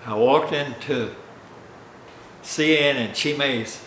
I walked into CN and Chime's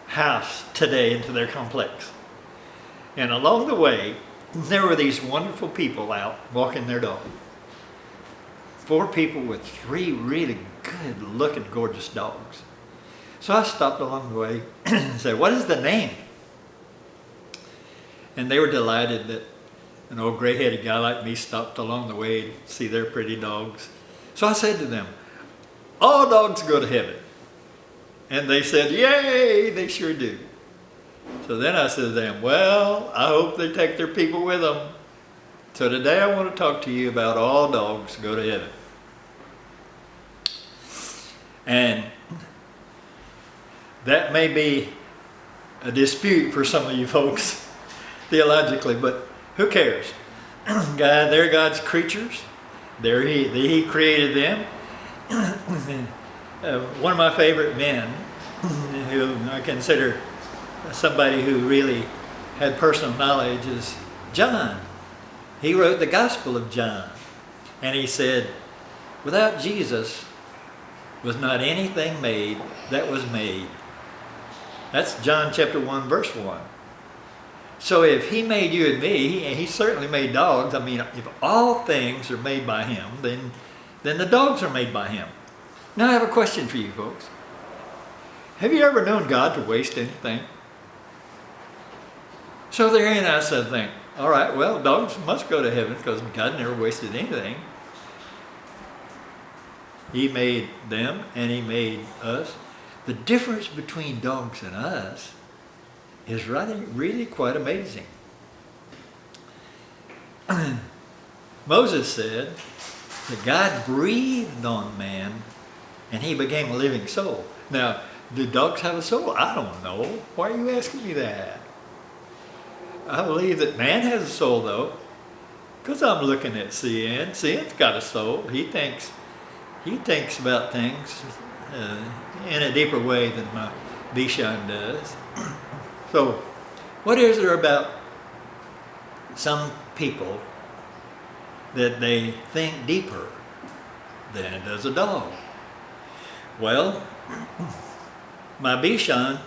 house today, into their complex. And along the way, there were these wonderful people out walking their dog. 4 people with 3 really good looking, gorgeous dogs. So I stopped along the way and said, "What is the name?" And they were delighted that an old gray-headed guy like me stopped along the way to see their pretty dogs. So I said to them, "All dogs go to heaven." And they said, "Yay, they sure do." So then I said to them, "Well, I hope they take their people with them." So today I want to talk to you about all dogs go to heaven. And that may be a dispute for some of you folks theologically, but who cares? They're God's creatures. He created them. One of my favorite men, who I consider somebody who really had personal knowledge, is John. He wrote the Gospel of John, and he said, "Without Jesus was not anything made that was made." That's John chapter 1, verse 1. So if he made you and me, he certainly made dogs. I mean, if all things are made by him, then the dogs are made by him. Now I have a question for you folks. Have you ever known God to waste anything? So therein I said, think, all right, well, dogs must go to heaven because God never wasted anything. He made them and he made us. The difference between dogs and us is really quite amazing. Moses said that God breathed on man and he became a living soul. Now, do dogs have a soul? I don't know. Why are you asking me that? I believe that man has a soul, though, because I'm looking at CN. CN's got a soul. He thinks about things in a deeper way than my Bichon does. So, what is there about some people that they think deeper than does a dog? Well, my Bichon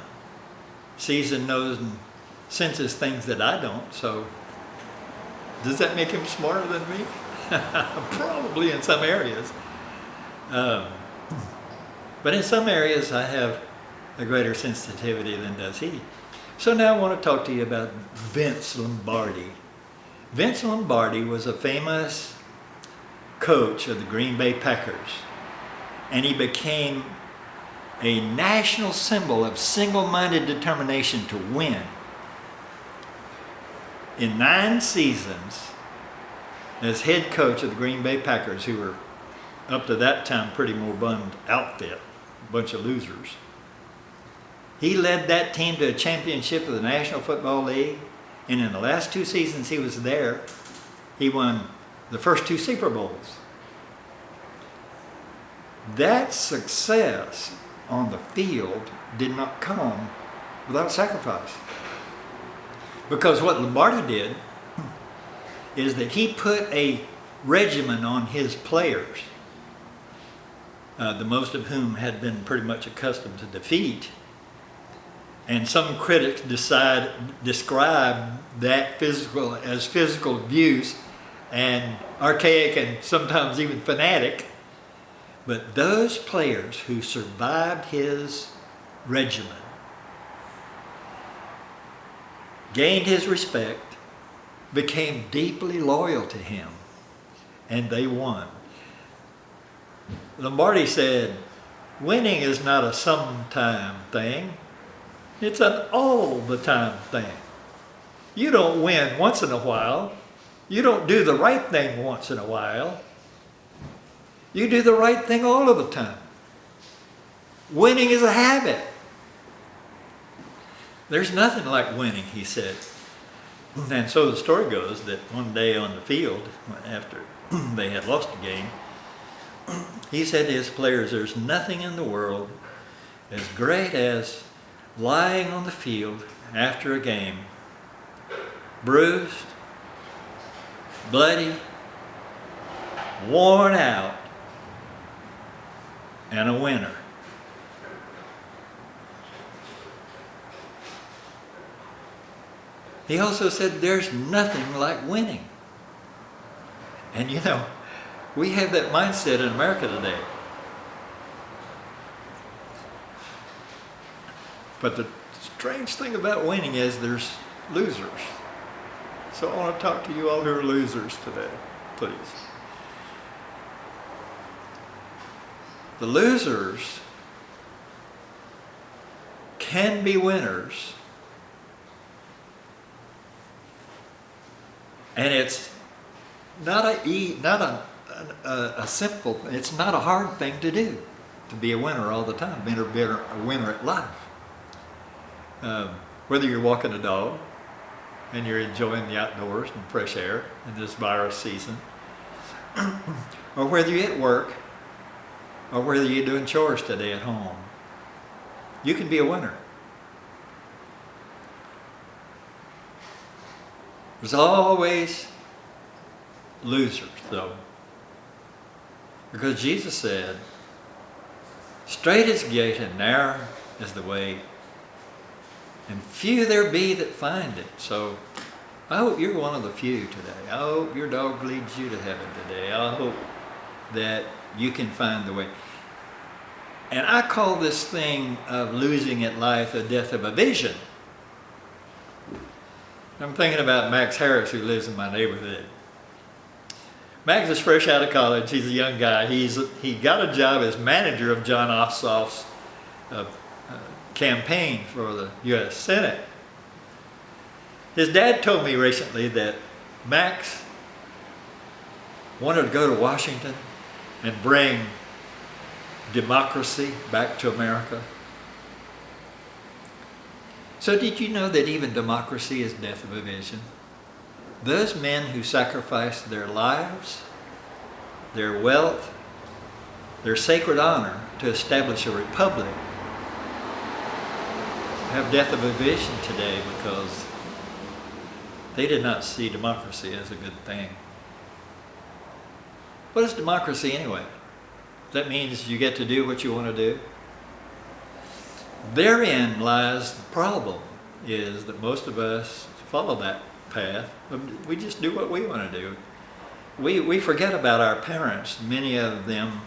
sees and knows and senses things that I don't, so does that make him smarter than me? Probably in some areas. But in some areas I have a greater sensitivity than does he. So now I want to talk to you about Vince Lombardi. Vince Lombardi was a famous coach of the Green Bay Packers, and he became a national symbol of single-minded determination to win. In 9 seasons as head coach of the Green Bay Packers, who were up to that time pretty moribund outfit, a bunch of losers, he led that team to a championship of the National Football League, and in the last 2 seasons he was there, he won the first 2 Super Bowls. That success on the field did not come without sacrifice. Because what Lombardi did is that he put a regimen on his players, the most of whom had been pretty much accustomed to defeat. And some critics describe that as physical abuse and archaic and sometimes even fanatic. But those players who survived his regimen gained his respect, became deeply loyal to him, and they won. Lombardi said, winning is not a sometime thing, it's an all the time thing. You don't win once in a while. You don't do the right thing once in a while. You do the right thing all of the time. Winning is a habit. There's nothing like winning, he said. And so the story goes that one day on the field, after they had lost the game, he said to his players, "There's nothing in the world as great as lying on the field after a game, bruised, bloody, worn out, and a winner. He also said there's nothing like winning. And you know, we have that mindset in America today. But the strange thing about winning is there's losers. So I want to talk to you all who are losers today, please. The losers can be winners, and it's not a simple. It's not a hard thing to do, to be a winner all the time. Be a winner at life. Whether you're walking a dog and you're enjoying the outdoors and fresh air in this virus season, or whether you're at work, or whether you're doing chores today at home, you can be a winner. There's always losers, though, because Jesus said, "Straight is the gate and narrow is the way, and few there be that find it." So I hope you're one of the few today. I hope your dog leads you to heaven today. I hope that you can find the way. And I call this thing of losing at life a death of a vision. I'm thinking about Max Harris, who lives in my neighborhood. Max is fresh out of college. He's a young guy. He got a job as manager of John Ossoff's campaign for the U.S. Senate. His dad told me recently that Max wanted to go to Washington and bring democracy back to America. So did you know that even democracy is death of a vision? Those men who sacrificed their lives, their wealth, their sacred honor to establish a republic have death of a vision today because they did not see democracy as a good thing. What is democracy anyway? That means you get to do what you want to do. Therein lies the problem, is that most of us follow that path. We just do what we want to do. We forget about our parents. Many of them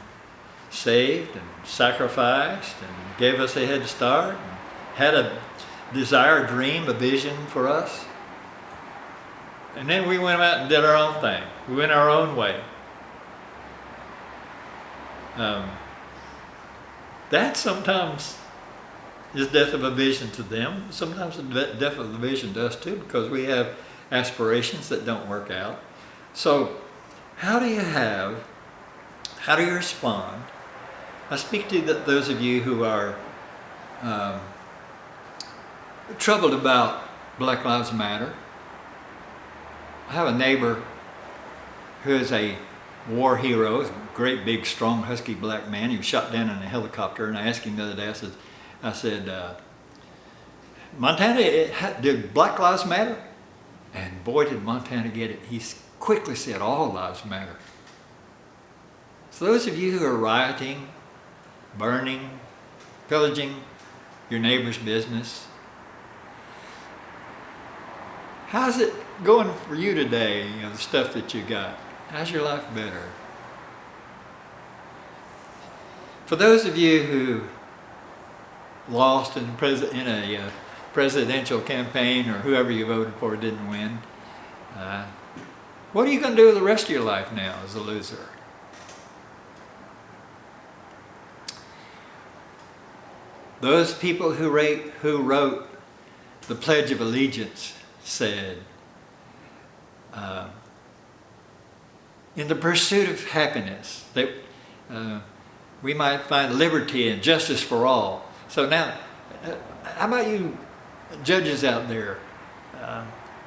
saved and sacrificed and gave us a head start and had a desire, dream, a vision for us. And then we went out and did our own thing. We went our own way. That sometimes is death of a vision to them. Sometimes the death of the vision to us too, because we have aspirations that don't work out. So how do you respond? I speak to those of you who are troubled about Black Lives Matter. I have a neighbor who is a war hero, a great big strong husky black man. He was shot down in a helicopter, and I asked him the other day, I said, Montana, did Black Lives Matter? And boy, did Montana get it. He quickly said, all lives matter. So those of you who are rioting, burning, pillaging your neighbor's business, how's it going for you today, the stuff that you got? How's your life better? For those of you who lost in a presidential campaign, or whoever you voted for didn't win, what are you going to do with the rest of your life now as a loser? Those people who wrote the Pledge of Allegiance said, in the pursuit of happiness, that we might find liberty and justice for all. So now, how about you judges out there?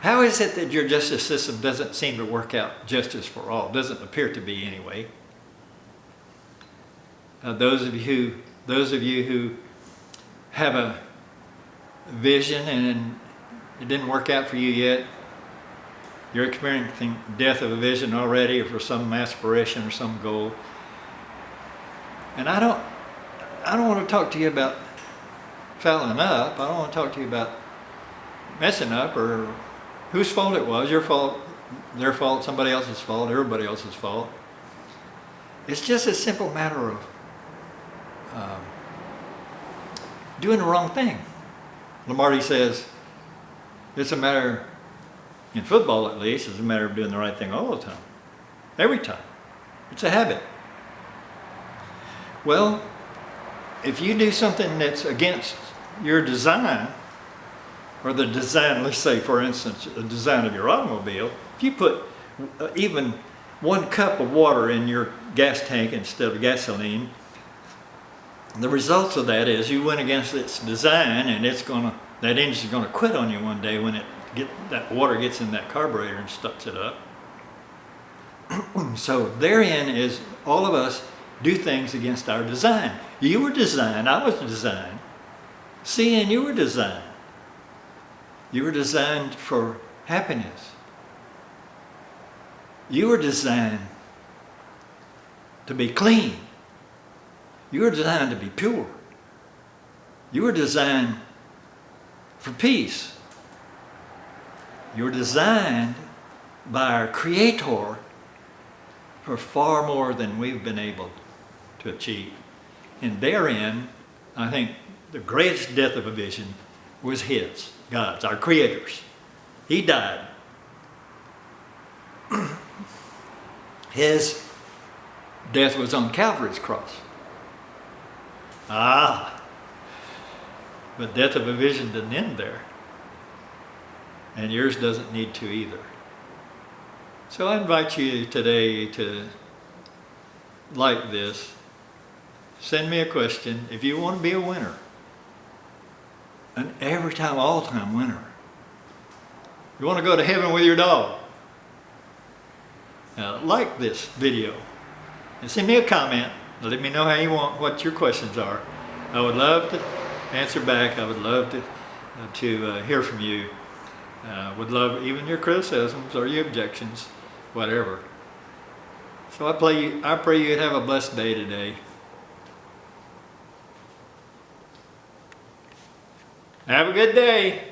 How is it that your justice system doesn't seem to work out justice for all? Doesn't appear to be anyway. Those of you who have a vision and it didn't work out for you yet, you're experiencing death of a vision already, or for some aspiration or some goal. And I I don't want to talk to you about fouling up. I don't want to talk to you about messing up or whose fault it was, your fault, their fault, somebody else's fault, everybody else's fault. It's just a simple matter of doing the wrong thing. Lamarty says it's a matter, in football at least, it's a matter of doing the right thing all the time. Every time. It's a habit. Well, if you do something that's against your design, or the design, let's say for instance, the design of your automobile, if you put even 1 cup of water in your gas tank instead of gasoline, the results of that is you went against its design, and that engine's gonna quit on you one day when that water gets in that carburetor and stucks it up. So therein is all of us do things against our design. You were designed, I was designed. See, and you were designed. You were designed for happiness. You were designed to be clean. You were designed to be pure. You were designed for peace. You were designed by our Creator for far more than we've been able to achieve. And therein, I think the greatest death of a vision was His, God's, our Creator's. He died. His death was on Calvary's cross. But death of a vision didn't end there. And yours doesn't need to either. So I invite you today to, like this, send me a question if you want to be a winner. An every time, all time winner. You want to go to heaven with your dog. Now, like this video and send me a comment. Let me know how you want, what your questions are. I would love to answer back. I would love to hear from you. Would love even your criticisms or your objections, whatever. So I pray you'd have a blessed day today. Have a good day.